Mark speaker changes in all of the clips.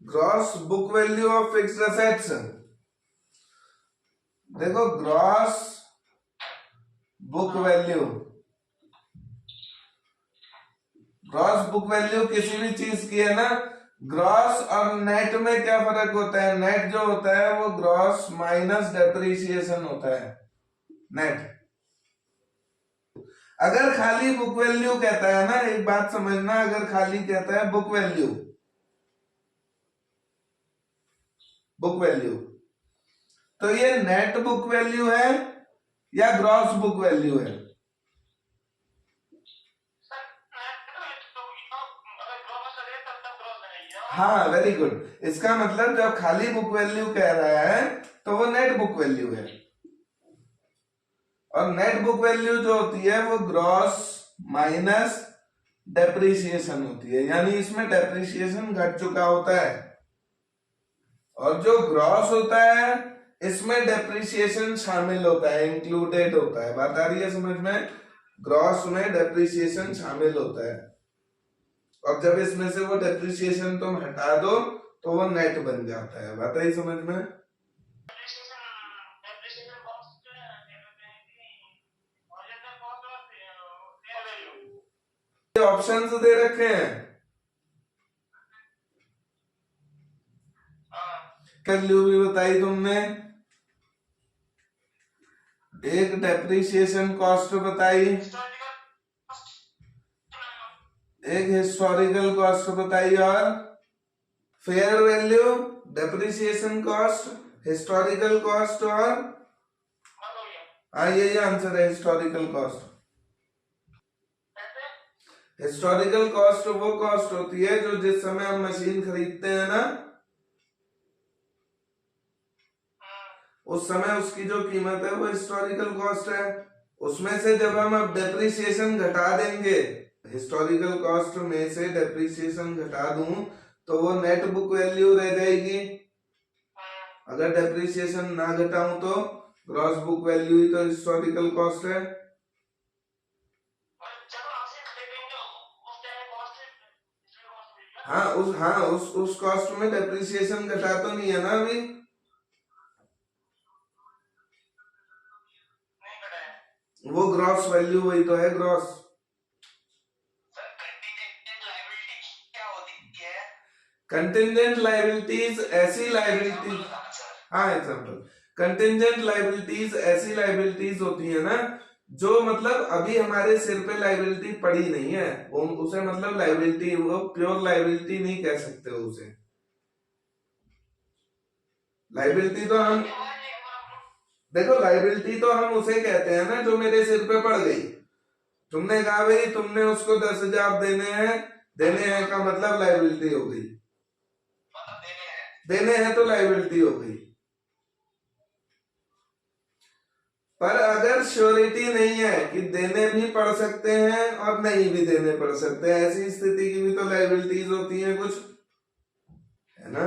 Speaker 1: Gross book value of fixed assets, देखो gross book value, gross book value किसी भी चीज की है ना, ग्रॉस और नेट में क्या फर्क होता है? नेट जो होता है वो ग्रॉस माइनस डेप्रिसिएशन होता है, नेट। अगर खाली बुक वैल्यू कहता है ना, एक बात समझना, अगर खाली कहता है बुक वैल्यू, बुक वैल्यू, तो ये नेट बुक वैल्यू है या ग्रॉस बुक वैल्यू है? हाँ, वेरी गुड। इसका मतलब जब खाली बुक वैल्यू कह रहा है तो वो नेट बुक वैल्यू है, और नेट बुक वैल्यू जो होती है वो ग्रॉस माइनस डेप्रिसिएशन होती है, यानी इसमें डेप्रिसिएशन घट चुका होता है। और जो ग्रॉस होता है इसमें डेप्रिसिएशन शामिल होता है, इंक्लूडेड होता है। बात आ रही है समझ में? ग्रॉस में डेप्रिसिएशन शामिल होता है, और जब इसमें से वो डेप्रिसिएशन तुम हटा दो तो वो नेट बन जाता है। बात आई समझ में? ऑप्शंस दे रखे हैं, वैल्यू भी बताई तुमने, एक डेप्रिसिएशन कॉस्ट बताई, एक हिस्टोरिकल कॉस्ट बताई, और fair value, depreciation cost, historical cost, और हाँ यही आंसर है, हिस्टोरिकल कॉस्ट। हिस्टोरिकल कॉस्ट वो कॉस्ट होती है जो जिस समय हम मशीन खरीदते हैं ना, उस समय उसकी जो कीमत है वो हिस्टोरिकल कॉस्ट है। उसमें से जब हम अब डेप्रिसिएशन घटा देंगे, हिस्टोरिकल कॉस्ट में से डेप्रिसिएशन घटा दूं तो वो नेट बुक वैल्यू रह जाएगी। अगर डेप्रिसिएशन ना घटाऊं तो ग्रॉस बुक वैल्यू ही तो हिस्टोरिकल कॉस्ट है। उस कॉस्ट में डेप्रिसिएशन घटा तो नहीं है ना अभी? वो ग्रॉस वैल्यू वही तो है, ग्रॉस। कंटिंजेंट लायबिलिटीज ऐसी लायबिलिटीज, हाँ एग्जांपल, कंटिंजेंट लायबिलिटीज ऐसी लायबिलिटीज होती है ना जो मतलब अभी हमारे सिर पे लायबिलिटी पड़ी नहीं है, वो उसे मतलब लायबिलिटी, वो प्योर लायबिलिटी नहीं कह सकते उसे। लायबिलिटी तो हम, देखो लायबिलिटी तो हम उसे कहते हैं ना जो मेरे सिर पे पड़ गई। तुमने कहा भाई तुमने उसको 10,000 देने हैं का मतलब लायबिलिटी हो गई, देने हैं तो लायबिलिटी हो गई। पर अगर श्योरिटी नहीं है कि देने भी पड़ सकते हैं और नहीं भी देने पड़ सकते हैं, ऐसी स्थिति की भी तो लायबिलिटीज होती हैं कुछ, है ना?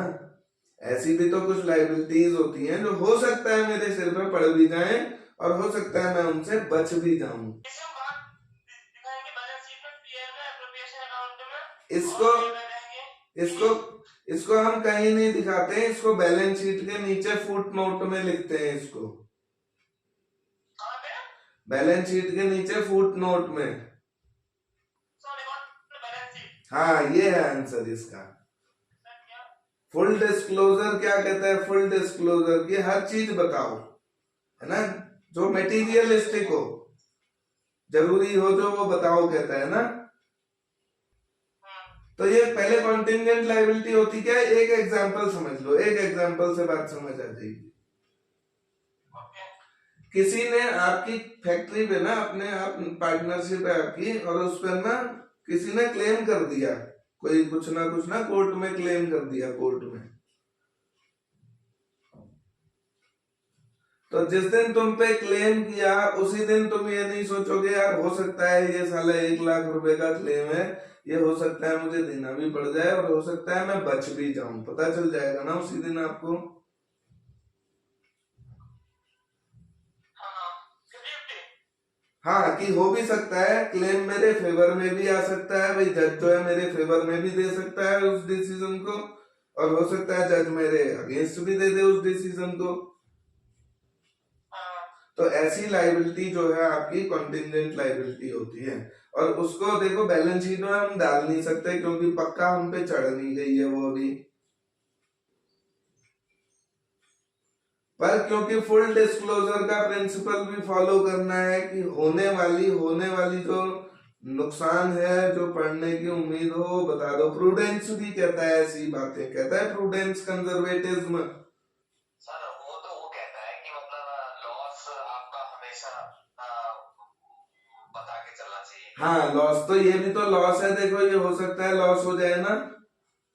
Speaker 1: ऐसी भी तो कुछ लायबिलिटीज होती हैं जो हो सकता है मेरे सिर पे पड़ भी जाएं और हो सकता है मैं उनसे बच भी जाऊं। इसको इसको इसको हम कहीं नहीं दिखाते हैं, इसको बैलेंस शीट के नीचे फुट नोट में लिखते हैं। इसको बैलेंस शीट के नीचे फुट नोट में, हाँ ये है आंसर इसका। फुल डिस्क्लोजर क्या कहता है? फुल डिस्क्लोजर की हर चीज बताओ, है ना, जो मटेरियलिस्टिक हो, जरूरी हो जो वो बताओ कहता है ना। तो ये पहले कॉन्टिंजेंट लायबिलिटी होती क्या है? एक एग्जांपल समझ लो, एक एग्जांपल से बात समझ आ जाएगी। किसी ने आपकी फैक्ट्री पे ना, अपने आप पार्टनरशिप है आपकी, और उस पर ना किसी ने क्लेम कर दिया, कोई कुछ ना कोर्ट में क्लेम कर दिया, कोर्ट में। तो जिस दिन तुम पे क्लेम किया उसी दिन तुम ये नहीं सोचोगे यार हो सकता है ये साला 1,00,000 रुपए का क्लेम है, ये हो सकता है मुझे देना भी पड़ जाए और हो सकता है मैं बच भी जाऊं, पता चल जाएगा ना उसी दिन आपको। हाँ, कि हो भी सकता है क्लेम मेरे फेवर में भी आ सकता है, भाई जज जो है मेरे फेवर में भी दे सकता है उस डिसीजन को, और हो सकता है जज मेरे अगेंस्ट भी दे दे उस डिसीजन को। तो ऐसी लाइबिलिटी जो है आपकी कॉन्टिजेंट लाइबिलिटी होती है, और उसको देखो बैलेंस शीट में हम डाल नहीं सकते क्योंकि पक्का हम पे चढ़ नहीं गई है वो अभी, पर क्योंकि फुल डिस्क्लोजर का प्रिंसिपल भी फॉलो करना है कि होने वाली जो नुकसान है, जो पढ़ने की उम्मीद हो वो बता दो। प्रूडेंस भी कहता है ऐसी बातें, कहता है प्रूडेंस कंजर्वेटिज्म।
Speaker 2: सर वो कहता है कि मतलब लॉस आपका हमेशा बता के चलना चाहिए।
Speaker 1: हाँ, लॉस तो ये भी तो लॉस है, देखो ये हो सकता है लॉस हो जाए ना,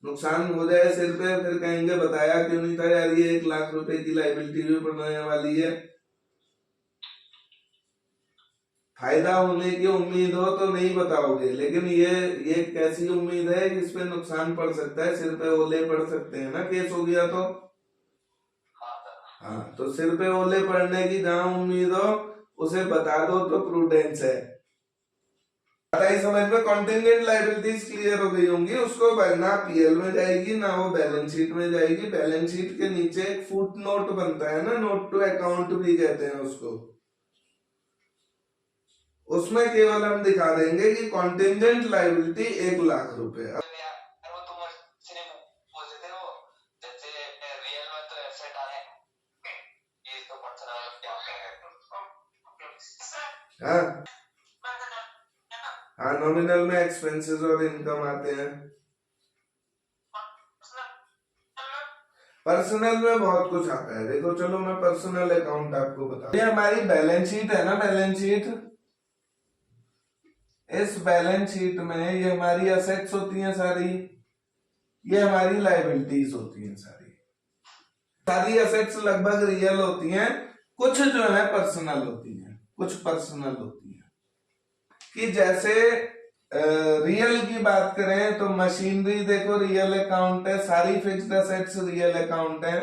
Speaker 1: नुकसान हो जाए सिर पे, फिर कहेंगे बताया क्यों नहीं था यार, ये 1 लाख रुपए की लाइबिलिटी भी पड़ने वाली है। फायदा होने की उम्मीद हो तो नहीं बताओगे, लेकिन ये कैसी उम्मीद है कि इस पे नुकसान पड़ सकता है, सिर पे ओले पड़ सकते हैं ना, केस हो गया तो। हाँ, तो सिर पे ओले पड़ने की जहां उम्मीद हो उसे बता दो तो प्रूडेंस है। ही समझ में कॉन्टिजेंट लाइबिलिटीज क्लियर हो गई होंगी, उसको ना पीएल में जाएगी ना वो बैलेंस शीट में जाएगी। बैलेंस शीट के नीचे एक फुट नोट बनता है ना, नोट टू अकाउंट भी कहते हैं उसको, उसमें केवल हम दिखा देंगे कि कॉन्टिजेंट लाइबिलिटी 1 लाख रुपए। हाँ हाँ, नॉमिनल में एक्सपेंसेस और इनकम आते हैं, पर्सनल में बहुत कुछ आता है। देखो चलो मैं पर्सनल अकाउंट आपको बता, ये हमारी बैलेंस शीट है ना, बैलेंस शीट, इस बैलेंस शीट में ये हमारी असेट्स होती हैं सारी, ये हमारी लाइबिलिटीज होती हैं सारी। सारी असेट्स लगभग रियल होती हैं, कुछ जो है पर्सनल होती हैं, कुछ पर्सनल होती हैं। कि जैसे रियल की बात करें तो मशीनरी देखो रियल अकाउंट है, सारी फिक्स्ड असेट्स रियल अकाउंट है,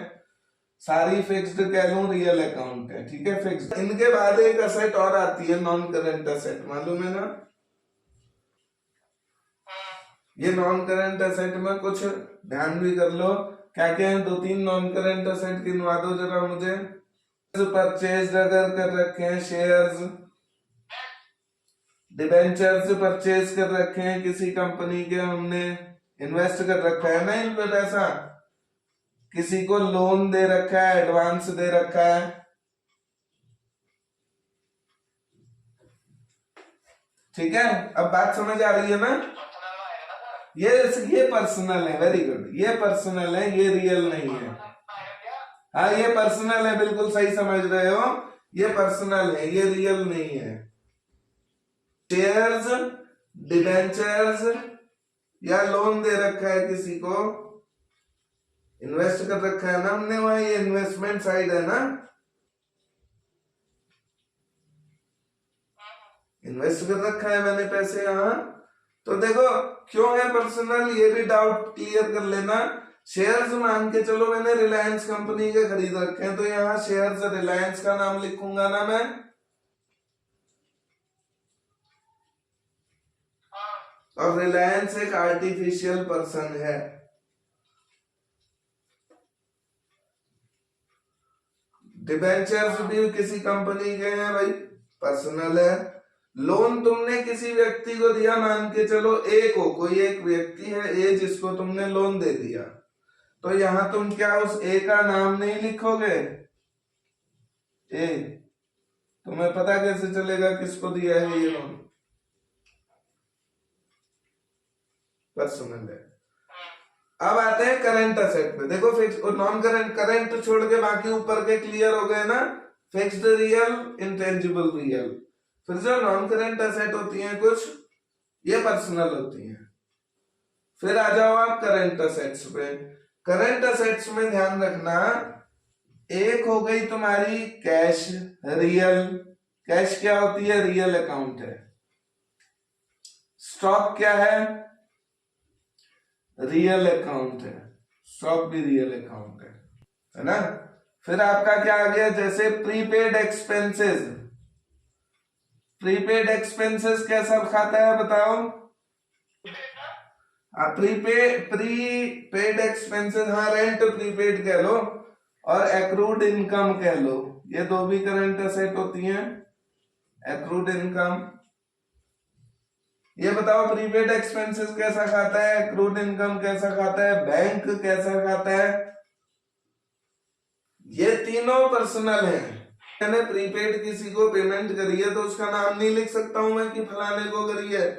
Speaker 1: सारी फिक्स्ड कह लूं रियल अकाउंट है, ठीक है फिक्स्ड। इनके बाद एक असेट और आती है नॉन करंट असेट, मालूम है ना, ये नॉन करंट असेट में कुछ ध्यान भी कर लो, क्या क्या है, 2-3 नॉन करंट असेट गिनवा दो जरा मुझे। परचेज अगर कर रखे हैं शेयर्स, डिबेंचर्स परचेज कर रखे हैं किसी कंपनी के, हमने इन्वेस्ट कर रखा है ना इन पे पैसा, किसी को लोन दे रखा है, एडवांस दे रखा है, ठीक है। अब बात समझ आ रही है ना, ये पर्सनल है, वेरी गुड, ये पर्सनल है, ये रियल नहीं है। हाँ ये पर्सनल है, बिल्कुल सही समझ रहे हो, ये पर्सनल है, ये रियल नहीं है। शेयर्स, डिबेंचर्स या लोन दे रखा है किसी को, इन्वेस्ट कर रखा है ना हमने, वहां ये इन्वेस्टमेंट साइड है ना, इन्वेस्ट कर रखा है मैंने पैसे यहां। तो देखो क्यों है पर्सनल, ये भी डाउट क्लियर कर लेना। शेयर्स मान के चलो मैंने रिलायंस कंपनी के खरीद रखे हैं, तो यहाँ शेयर्स रिलायंस का नाम लिखूंगा ना मैं, और रिलायंस एक आर्टिफिशियल पर्सन है। डिबेंचर्स भी किसी कंपनी के हैं भाई, पर्सनल है। लोन तुमने किसी व्यक्ति को दिया, मान के चलो ए को, कोई एक व्यक्ति है ए जिसको तुमने लोन दे दिया, तो यहां तुम क्या उस ए का नाम नहीं लिखोगे, ए, तुम्हें पता कैसे चलेगा किसको दिया है ये लोन, पर्सनल है। अब आते हैं करंट असेट पे, देखो फिक्स और नॉन करंट, करंट छोड़ के बाकी ऊपर के क्लियर हो गए ना, फिक्स्ड रियल, इंटेंजिबल रियल। फिर जो नॉन करंट असेट होती हैं कुछ, ये पर्सनल होती हैं। फिर आ जाओ आप करंट असेट्स पे। करंट असेट्स में ध्यान रखना, एक हो गई तुम्हारी कैश, रियल, कैश क्या होती है, रियल अकाउंट है। स्टॉक क्या है, रियल अकाउंट है, स्टॉक भी रियल अकाउंट है ना। फिर आपका क्या आ गया, जैसे प्रीपेड एक्सपेंसेस, प्रीपेड एक्सपेंसेस कैसा खाता है बताओ? प्रीपेड एक्सपेंसेस, हाँ रेंट प्रीपेड कह लो और एक्रूड इनकम कह लो, ये दो भी करंट असेट होती हैं। एक्रूड इनकम, ये बताओ प्रीपेड एक्सपेंसेस कैसा खाता है, एक्रूड इनकम कैसा खाता है, बैंक कैसा खाता है? ये तीनों पर्सनल है। मैंने प्रीपेड किसी को पेमेंट करी है तो उसका नाम नहीं लिख सकता हूं मैं कि फलाने को करी है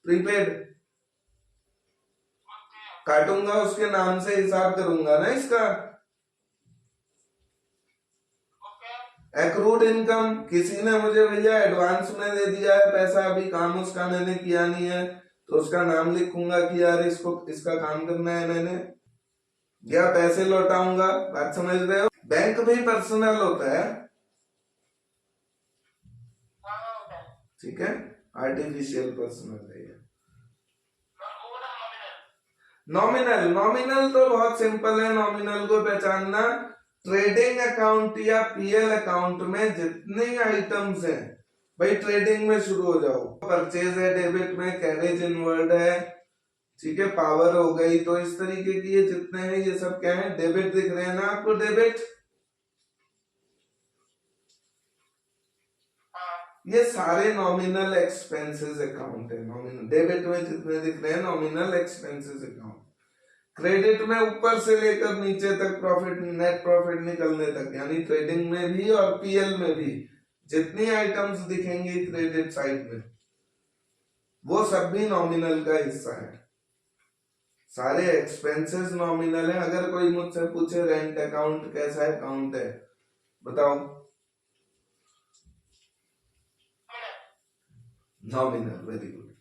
Speaker 1: प्रीपेड, काटूंगा उसके नाम से हिसाब करूंगा ना इसका। एक्रूड इनकम, किसी ने मुझे भैया एडवांस में दे दिया है पैसा, अभी काम उसका मैंने किया नहीं है तो उसका नाम लिखूंगा कि यार इसको इसका काम करना है मैंने, या पैसे लौटाऊंगा। बात समझ रहे हो? बैंक भी पर्सनल होता है, ठीक है, आर्टिफिशियल पर्सनल है ये। नॉमिनल, नॉमिनल तो बहुत सिंपल है, नॉमिनल को पहचानना। ट्रेडिंग अकाउंट या पीएल अकाउंट में जितने आइटम्स हैं, भाई ट्रेडिंग में शुरू हो जाओ, परचेज है, डेबिट में कैरेज इनवर्ड है, ठीक है, पावर हो गई, तो इस तरीके की ये जितने हैं ये सब क्या है, डेबिट दिख रहे हैं ना आपको, डेबिट, ये सारे नॉमिनल एक्सपेंसेस अकाउंट है। नॉमिनल डेबिट में जितने दिख रहे हैं नॉमिनल एक्सपेंसेस अकाउंट। क्रेडिट में ऊपर से लेकर नीचे तक प्रॉफिट, नेट प्रॉफिट निकलने तक, यानी ट्रेडिंग में भी और पीएल में भी जितनी आइटम्स दिखेंगी क्रेडिट साइड में वो सब भी नॉमिनल का हिस्सा है। सारे एक्सपेंसेस नॉमिनल है। अगर कोई मुझसे पूछे रेंट अकाउंट कैसा अकाउंट है बताओ, नॉमिनल, वेरी गुड।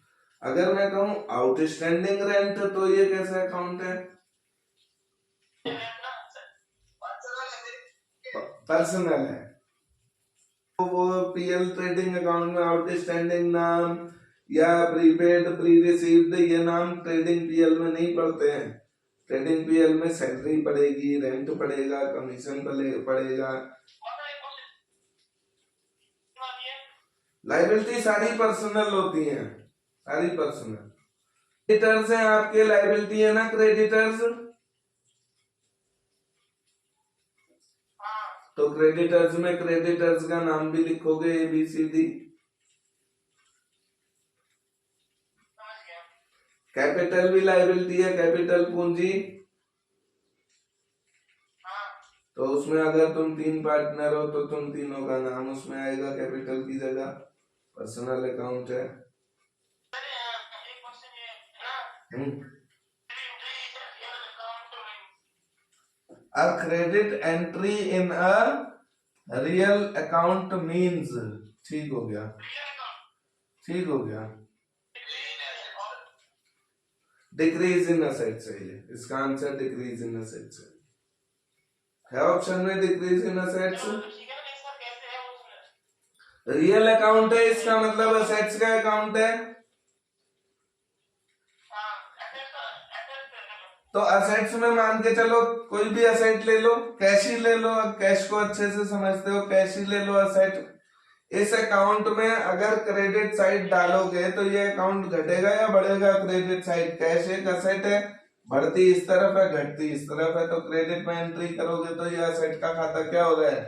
Speaker 1: अगर मैं कहूं आउटस्टैंडिंग रेंट तो ये कैसा अकाउंट है? पर्सनल है। तो वो पीएल ट्रेडिंग अकाउंट में आउटस्टैंडिंग नाम या प्रीपेड, प्री रिसीव्ड, ये नाम ट्रेडिंग पीएल में नहीं पड़ते हैं। ट्रेडिंग पीएल में सैलरी पड़ेगी, रेंट पड़ेगा, कमीशन पड़ेगा। लाइबिलिटी सारी पर्सनल होती है, सारी पर्सनल। क्रेडिटर्स हैं आपके, लाइबिलिटी है ना क्रेडिटर्स, तो क्रेडिटर्स में क्रेडिटर्स का नाम भी लिखोगे ABCD। कैपिटल भी लाइबिलिटी है, कैपिटल पूंजी, तो उसमें अगर तुम 3 पार्टनर हो तो तुम तीनों का नाम उसमें आएगा कैपिटल की जगह, पर्सनल अकाउंट है। A credit entry in a real account means, ठीक हो गया, ठीक हो गया, डिक्रीज इन असेट्स है ये, इसका आंसर डिक्रीज इन असेट्स है ऑप्शन में, decrease in assets. Real account है, इसका मतलब असेट्स का अकाउंट है, तो असेट्स में मान के चलो कोई भी असेट ले लो, कैश ही ले लो, कैश को अच्छे से समझते हो, कैश ही ले लो असेट। इस अकाउंट में अगर क्रेडिट साइड डालोगे तो ये अकाउंट घटेगा या बढ़ेगा? क्रेडिट साइड, कैश एक असेट है, बढ़ती इस तरफ है घटती इस तरफ है, तो क्रेडिट में एंट्री करोगे तो ये असेट का खाता क्या हो रहा है?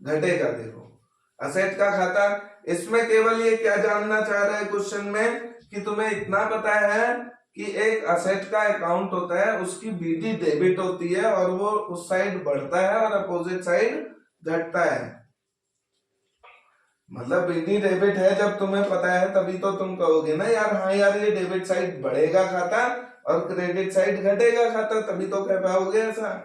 Speaker 1: घटेगा। देखो असेट का खाता, इसमें केवल ये क्या जानना चाह रहा है क्वेश्चन में कि तुम्हें इतना पता है कि एक असेट का अकाउंट होता है, उसकी बीडी डेबिट होती है और वो उस साइड बढ़ता है और अपोजिट साइड घटता है। मतलब बीडी डेबिट है जब तुम्हें पता है तभी तो तुम कहोगे ना यार, हाँ यार ये डेबिट साइड बढ़ेगा खाता और क्रेडिट साइड घटेगा खाता, तभी तो कह पाओगे ऐसा।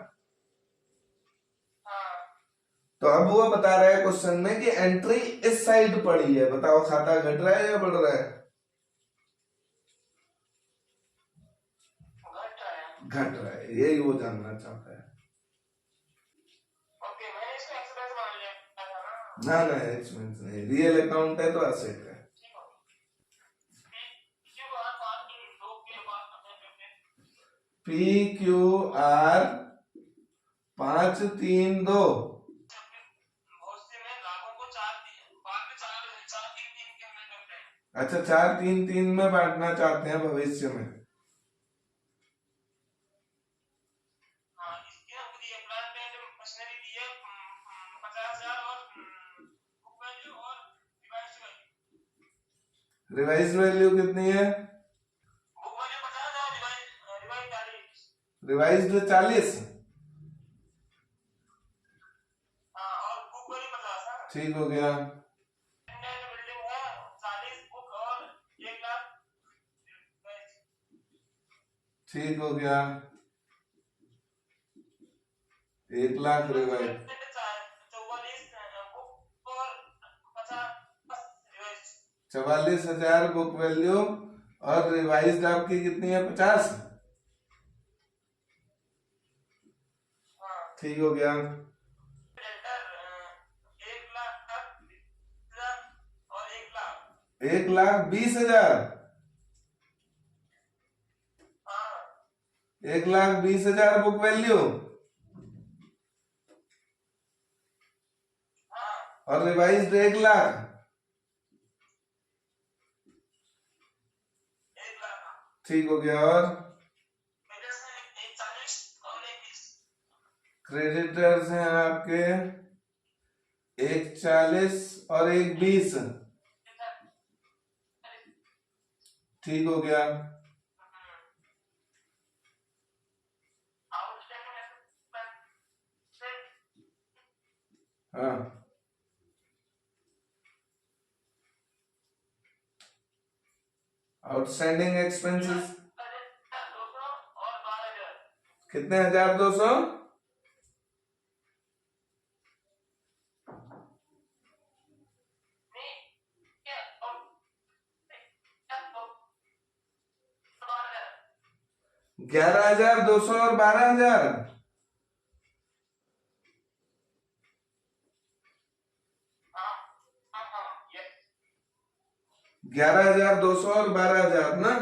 Speaker 1: तो अब वो बता रहा है क्वेश्चन में कि एंट्री इस साइड पड़ी है, बताओ खाता घट रहा है या बढ़ रहा है? घट रहा है, यही वो जानना चाहता है। ना ना एक्सपेंस नहीं, रियल अकाउंट है तो असेट है। PQR 5, 3, 2।
Speaker 2: भविष्य में लाभों को चार बाद में चार चार तीन तीन के में करते हैं।
Speaker 1: अच्छा, 4, 3, 3 में बांटना चाहते हैं भविष्य में।
Speaker 2: हाँ, इसकी ना मुझे प्लांट एंड मशीनरी दी है 50,000 और बुक वैल्यू और
Speaker 1: रिवाइज वैल्यू कितनी है?
Speaker 2: Book value 50,000 revise 40।
Speaker 1: रिवाइज्ड 40।
Speaker 2: हाँ, और बुक वैल्यू 50 है।
Speaker 1: ठीक हो गया।
Speaker 2: बिल्डिंग है 40 बुक और 1 लाख।
Speaker 1: ठीक हो गया, 1 लाख रिवाइज। 44,000 बुक वैल्यू और रिवाइज्ड आपकी कितनी है? 50। ठीक हो गया। 1,20,000। 1,20,000 बुक वैल्यू और रिवाइज्ड 1 लाख। ठीक हो गया। और क्रेडिटर्स हैं आपके 1,40 और 1,20। ठीक हो गया। हाँ, आउटस्टैंडिंग एक्सपेंसेस कितने? 1,200। $11,200 और 12,000। 11,200 और 12,000 ना।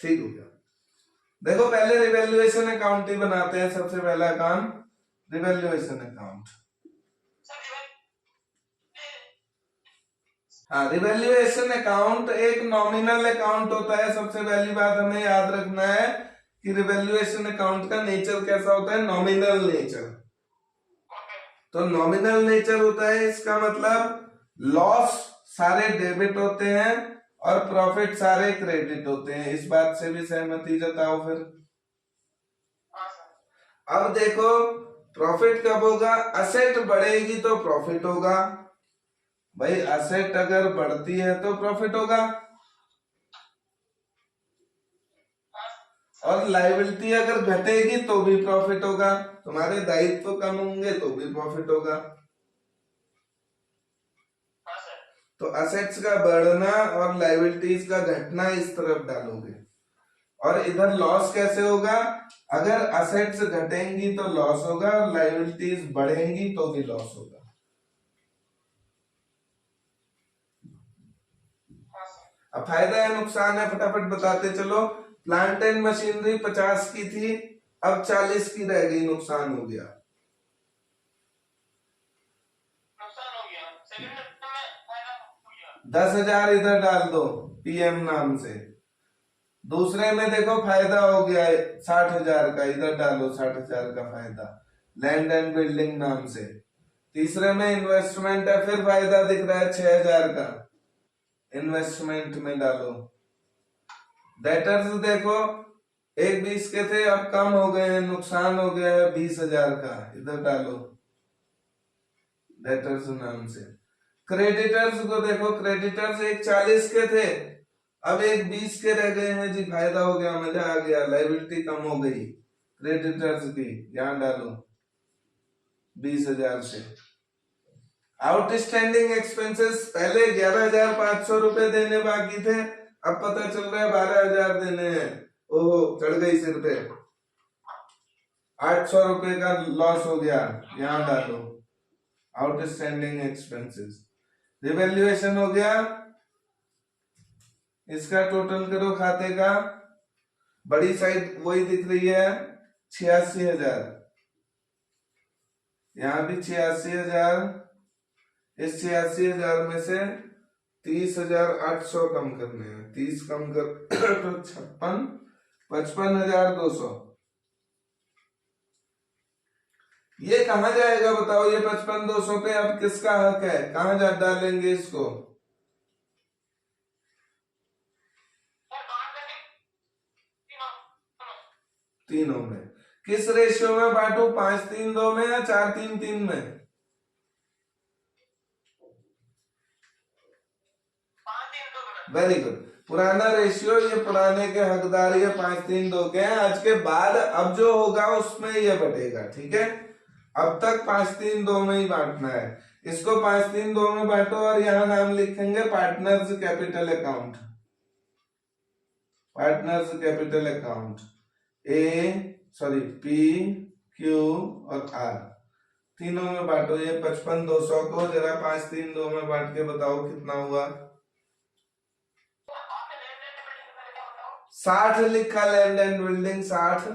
Speaker 1: ठीक हो गया। देखो, पहले रिवैल्यूएशन अकाउंट ही बनाते हैं। सबसे पहला काम रिवैल्यूएशन अकाउंट। हाँ, रिवैल्यूएशन अकाउंट एक नॉमिनल अकाउंट होता है। सबसे पहली बात हमें याद रखना है कि रिवैल्यूएशन अकाउंट का नेचर कैसा होता है? Nominal nature. तो नॉमिनल नेचर होता है, इसका मतलब लॉस सारे डेबिट होते हैं और प्रॉफिट सारे क्रेडिट होते हैं। इस बात से भी सहमति जताओ फिर। अब देखो, प्रॉफिट कब होगा? असेट बढ़ेगी तो प्रॉफिट होगा। भाई, असेट अगर बढ़ती है तो प्रॉफिट होगा, और लायबिलिटी अगर घटेगी तो भी प्रॉफिट होगा। तुम्हारे दायित्व कम होंगे तो भी प्रॉफिट होगा। तो असेट्स का बढ़ना और लायबिलिटीज का घटना इस तरफ डालोगे। और इधर लॉस कैसे होगा? अगर असेट्स घटेंगी तो लॉस होगा और लायबिलिटीज बढ़ेंगी तो भी लॉस होगा। अब फायदा है नुकसान है फटाफट बताते चलो। प्लांट एंड मशीनरी 50 की थी, अब 40 की रह गई, नुकसान हो गया। 10,000 इधर डाल दो पीएम नाम से। दूसरे में देखो फायदा हो गया 60,000 का, इधर डालो 60,000 का फायदा लैंड एंड बिल्डिंग नाम से। तीसरे में इन्वेस्टमेंट है, फिर फायदा दिख रहा है 6,000 का, इन्वेस्टमेंट में डालो। डेटर्स देखो 1,20 के थे, अब कम हो गए हैं, नुकसान हो गया है 20,000 का, इधर डालो डेटर्स नाम से। क्रेडिटर्स को देखो, क्रेडिटर्स 1,40 के थे, अब 1,20 के रह गए हैं जी, फायदा हो गया, मजा आ गया, लायबिलिटी कम हो गई क्रेडिटर्स की, यहां डालो 20,000 से। आउटस्टैंडिंग एक्सपेंसेस पहले 11,500 रुपए देने बाकी थे, अब पता चल रहा है 12,000 देने हैं। ओहो, चढ़ गई सिर पे, 800 रुपए का लॉस हो गया, यहां डालो आउटस्टैंडिंग एक्सपेंसेस। रिवैल्यूएशन हो गया, इसका टोटल करो खाते का, बड़ी साइड वही दिख रही है 86,000, यहाँ भी 86,000, इस 86,000 में से 30,800 कम करने हैं, 30 कम कर तो 55,200। ये कहाँ जाएगा बताओ, ये 55,200 पे अब किसका हक है, कहाँ जा डालेंगे इसको? तीनों में। किस रेशियो में बांटू, 5-3-2 में या 4-3-3 में?
Speaker 2: 5-3-2 में।
Speaker 1: वेरी गुड, पुराना रेशियो, ये पुराने के हकदार ये 5-3-2 के हैं। आज के बाद अब जो होगा उसमें ये बटेगा, ठीक है। अब तक 5-3-2 में ही बांटना है, इसको 5-3-2 में बांटो और यहाँ नाम लिखेंगे partners capital account, partners capital account P, Q और R, तीनों में बांटो ये 55,200 को। जरा 5-3-2 में बांट के बताओ कितना हुआ। 60 लिखा, लैंड एंड बिल्डिंग 60।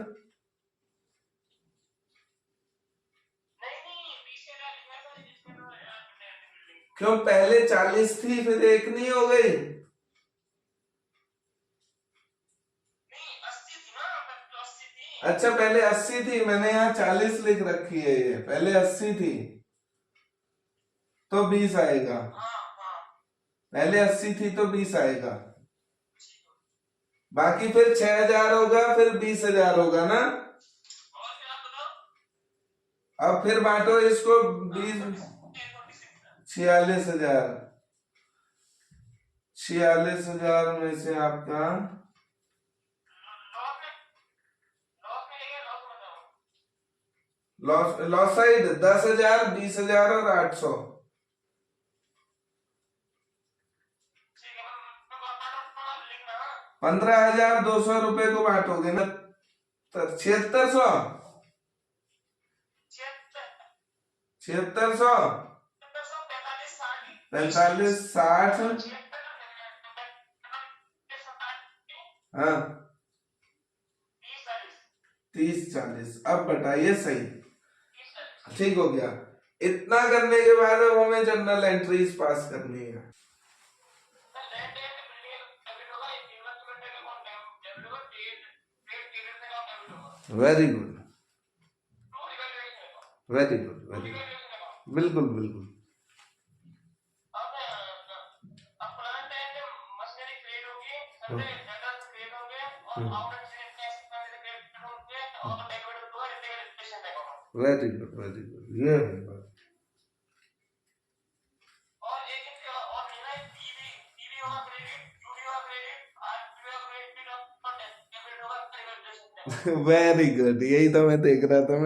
Speaker 1: क्यों, पहले 40 थी फिर एक नहीं हो गई? अच्छा, पहले 80 थी, मैंने यहाँ 40 लिख रखी है, ये पहले 80 थी तो 20 आएगा। पहले 80 थी तो 20 आएगा, बाकी फिर 6,000 होगा, फिर 20,000 होगा ना। अब फिर बांटो इसको 20, 46,000, 46,000 में से आपका लॉस साइड 10,000, 20,000 और 800। 15,200 रुपए को बांटोगे ना, 7600, 7600, 45, 60, हाँ 30, 40। अब बताइए सही, ठीक हो गया। इतना करने के बाद अब हमें जर्नल एंट्रीज पास करनी है। Very good, very good, very good, बिल्कुल बिल्कुल। वेरी गुड, वेरी गुड, ये है बात। वेरी गुड, यही तो मैं देख रहा था।